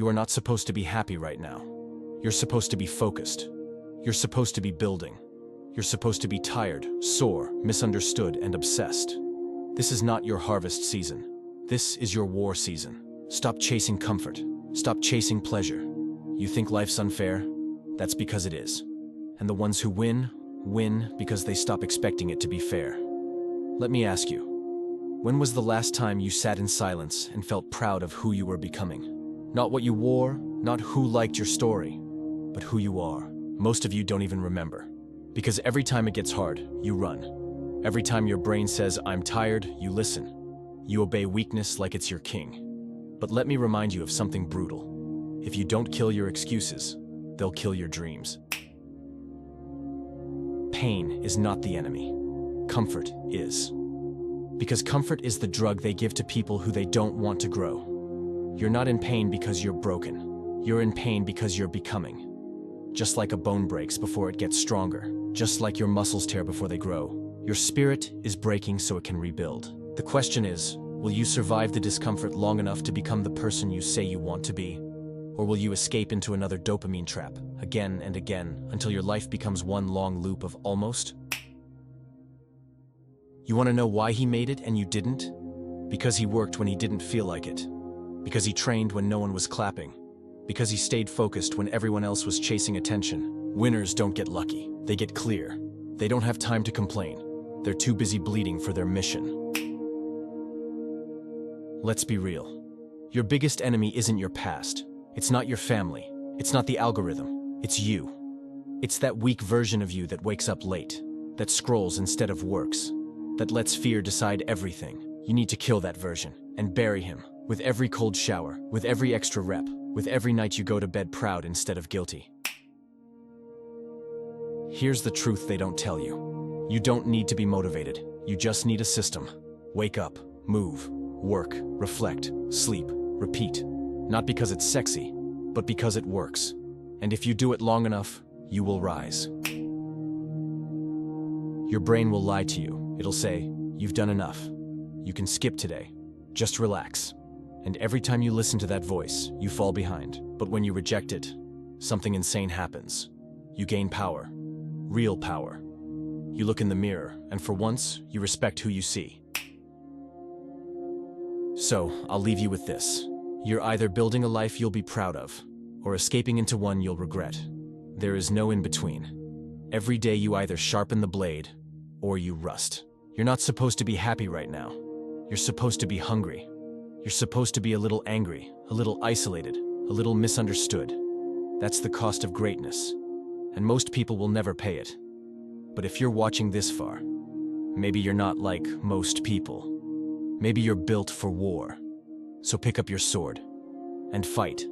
You are not supposed to be happy right now. You're supposed to be focused. You're supposed to be building. You're supposed to be tired, sore, misunderstood, and obsessed. This is not your harvest season. This is your war season. Stop chasing comfort. Stop chasing pleasure. You think life's unfair? That's because it is. And the ones who win, win because they stop expecting it to be fair. Let me ask you, when was the last time you sat in silence and felt proud of who you were becoming? Not what you wore, not who liked your story, but who you are. Most of you don't even remember. Because every time it gets hard, you run. Every time your brain says, I'm tired, you listen. You obey weakness like it's your king. But let me remind you of something brutal. If you don't kill your excuses, they'll kill your dreams. Pain is not the enemy. Comfort is. Because comfort is the drug they give to people who they don't want to grow. You're not in pain because you're broken. You're in pain because you're becoming. Just like a bone breaks before it gets stronger. Just like your muscles tear before they grow. Your spirit is breaking so it can rebuild. The question is, will you survive the discomfort long enough to become the person you say you want to be? Or will you escape into another dopamine trap, again and again, until your life becomes one long loop of almost? You want to know why he made it and you didn't? Because he worked when he didn't feel like it. Because he trained when no one was clapping. Because he stayed focused when everyone else was chasing attention. Winners don't get lucky. They get clear. They don't have time to complain. They're too busy bleeding for their mission. Let's be real. Your biggest enemy isn't your past. It's not your family. It's not the algorithm. It's you. It's that weak version of you that wakes up late, that scrolls instead of works, that lets fear decide everything. You need to kill that version and bury him with every cold shower, with every extra rep, with every night you go to bed proud instead of guilty. Here's the truth they don't tell you. You don't need to be motivated. You just need a system. Wake up, move, work, reflect, sleep, repeat. Not because it's sexy, but because it works. And if you do it long enough, you will rise. Your brain will lie to you. It'll say, you've done enough. You can skip today. Just relax. And every time you listen to that voice, you fall behind. But when you reject it, something insane happens. You gain power. Real power. You look in the mirror, and for once, you respect who you see. So, I'll leave you with this. You're either building a life you'll be proud of, or escaping into one you'll regret. There is no in between. Every day you either sharpen the blade, or you rust. You're not supposed to be happy right now. You're supposed to be hungry. You're supposed to be a little angry, a little isolated, a little misunderstood. That's the cost of greatness, and most people will never pay it. But if you're watching this far, maybe you're not like most people. Maybe you're built for war. So pick up your sword and fight.